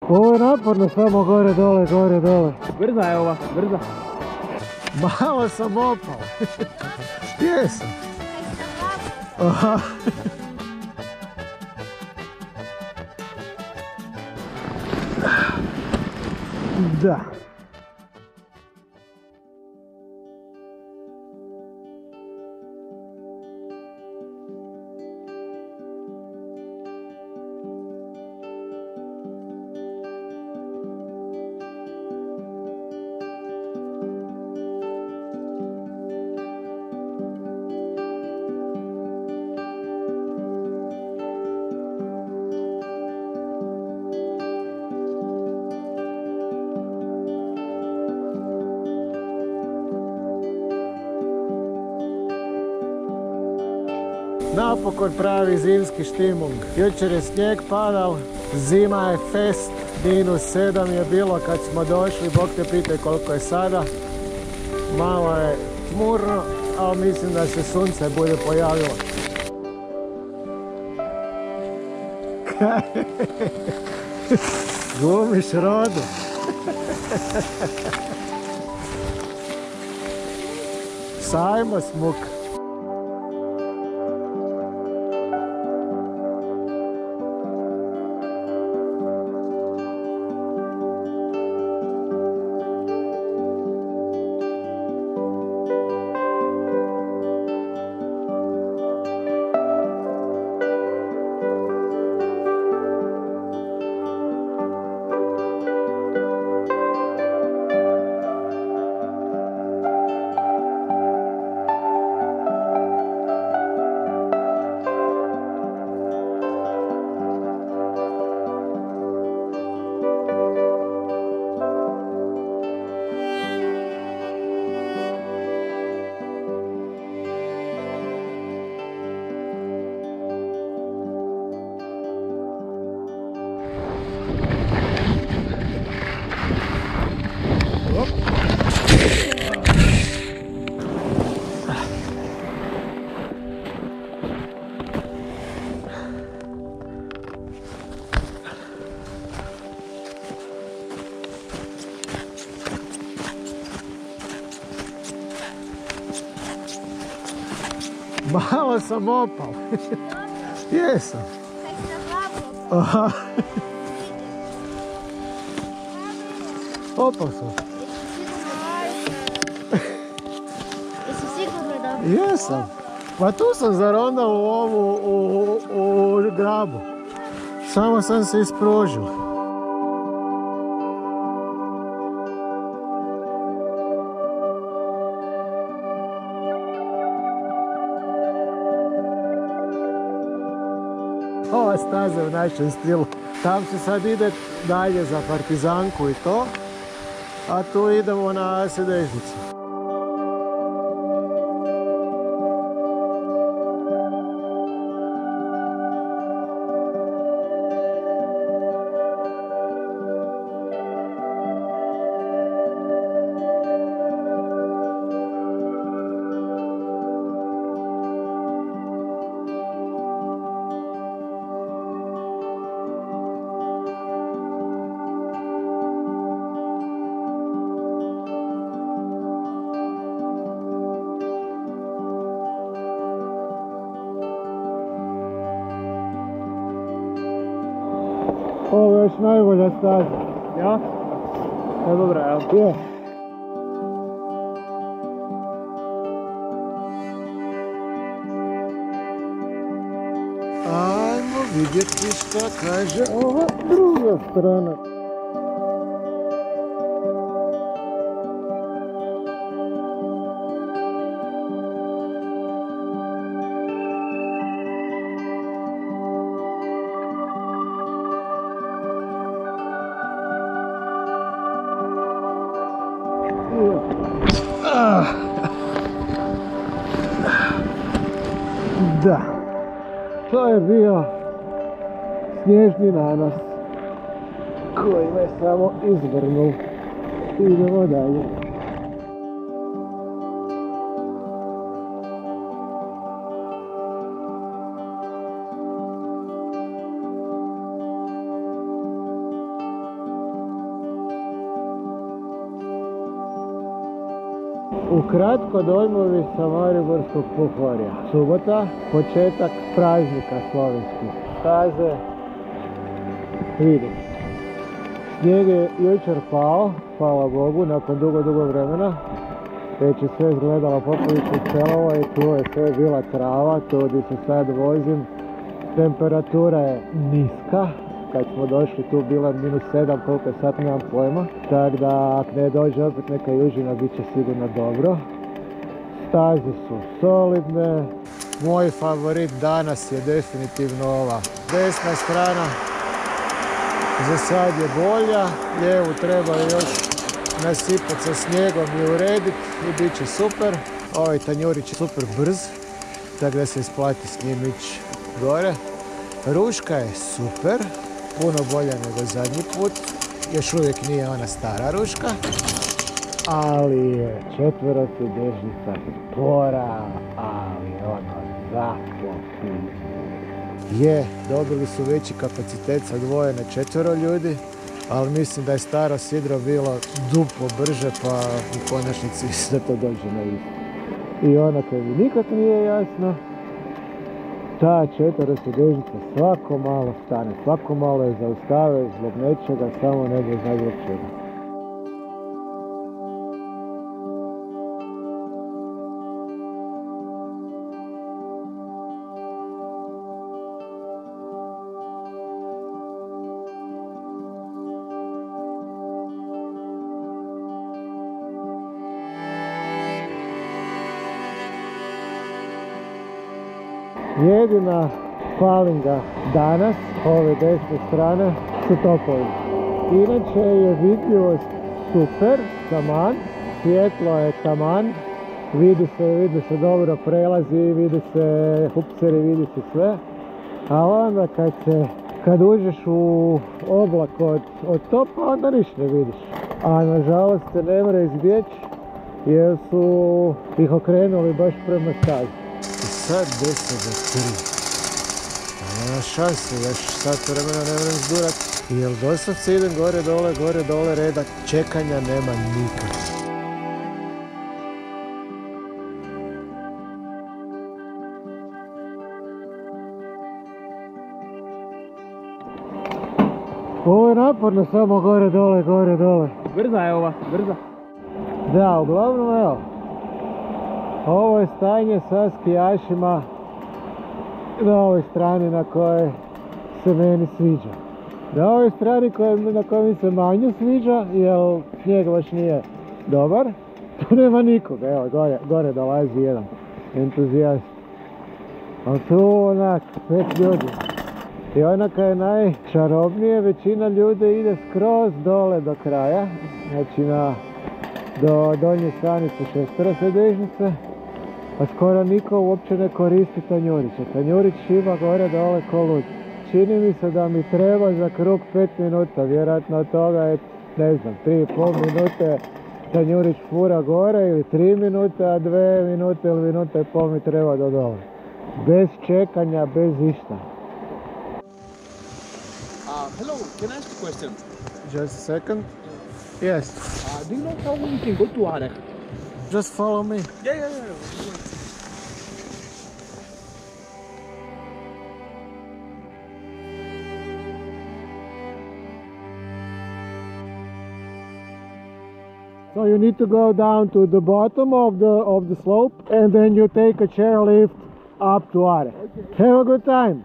Ovo je naporno, samo gore, dole, gore, dole. Brza je ova, brza. Malo sam opao. Jesam. Aha. Da. Napokon pravi zimski štimung. Jučer je snijeg padao, zima je fest, -7 je bilo kad smo došli, bog te pitaj koliko je sada. Malo je tmurno, ali mislim da se sunce bude pojavilo. Glumiš rodu. Sajmo smuk. Malo sam opao. Jesam. Aha. Opao sam. Jesi sigurno dobro? Jesam. Pa tu sam zarondao u ovu u grabu. Samo sam se ispružio. Ova staza u našem stilu. Tam se sad ide dalje za Partizanku i to, a tu idemo na Sedežnicu. Ovo je još najbolja staza. Ja? To je dobra, jel? Je. Ajmo vidjeti šta kaže ova druga strana. Da, to je bio snježni nanos koji me samo izvrnul. Idemo dalje. Ukratko dojmovi sa Mariborskog pohorja. Subota, početak praznika slovenskih. Staze, vidim. Snijeg je jučer pao, hvala Bogu, nakon dugo vremena. Već je sve izgledalo poprilično celovo i tu je sve bila trava, tu gdje se sad vozim. Temperatura je niska, kad smo došli tu bila -7, koliko je sad nemam pojma. Tako da ako ne dođe opet neka južina bit će sigurno dobro. Staze su solidne. Moj favorit danas je definitivno ova desna strana. Za sad je bolja, lijevu treba još nasipati sa snijegom i urediti i bit će super. Ovaj tanjurić je super brz, tako da se isplati s njim ići gore. Ruška je super, puno bolja nego zadnji put. Još uvijek nije ona stara ruška, ali je četverosjedežnica spora, ali ono zaklopi. Je, dobili su veći kapacitet sa dvoje na 4 ljudi, ali mislim da je staro sidro bilo duplo brže, pa u konačnici da to dođe na isto. I ono koje mi nikak nije jasno, ta četverosjedežnica svako malo stane, svako malo je zaustave zbog nečega, samo ne zna zbog čega. Jedina falinga danas, ove desne strane, su topovi. Inače je vidljivost super, taman, svjetlo je taman, vidi se dobro prelazi, vidi se hupseri, vidi se sve. A onda kad uđeš u oblak od topa, onda ništa ne vidiš. A nažalost se ne mora izbjeći jer su ih okrenuli baš prema stazi. Sad 10 do 3. Nema šanse, još sat vremena ne vrem zdurat. Jer doslovce idem gore dole, reda čekanja nema nikad. Ovo je naporno, samo gore dole. Brza je ova, brza. Da, uglavnom evo. Ovo je stanje sa skijašima na ovoj strani na kojoj se meni sviđa. Na ovoj strani na kojoj mi se manje sviđa, jer snijeg baš nije dobar, tu nema nikoga. Evo, gore dolazi jedan entuzijast. Ali tu onak, 5 ljudi. I onaka je najčarobnije, većina ljudi ide skroz dole do kraja, znači do donje stranice šesterosjedežnice. Pa skoro niko uopće ne koristi tanjuriće. Tanjurić šiba gore dole ko lud. Čini mi se da mi treba za krug 5 minuta, vjerojatno od toga je, ne znam, 3,5 minute tanjurić fura gore ili 3 minute, a 2 minute ili minuta i pol mi treba do dole. Bez čekanja, bez išta. Hello, can I ask a question? Just a second. Yes. Do you know how we can go to Arek? Just follow me. Yeah. So you need to go down to the bottom of the slope and then you take a chairlift up to Arek. Okay. Have a good time.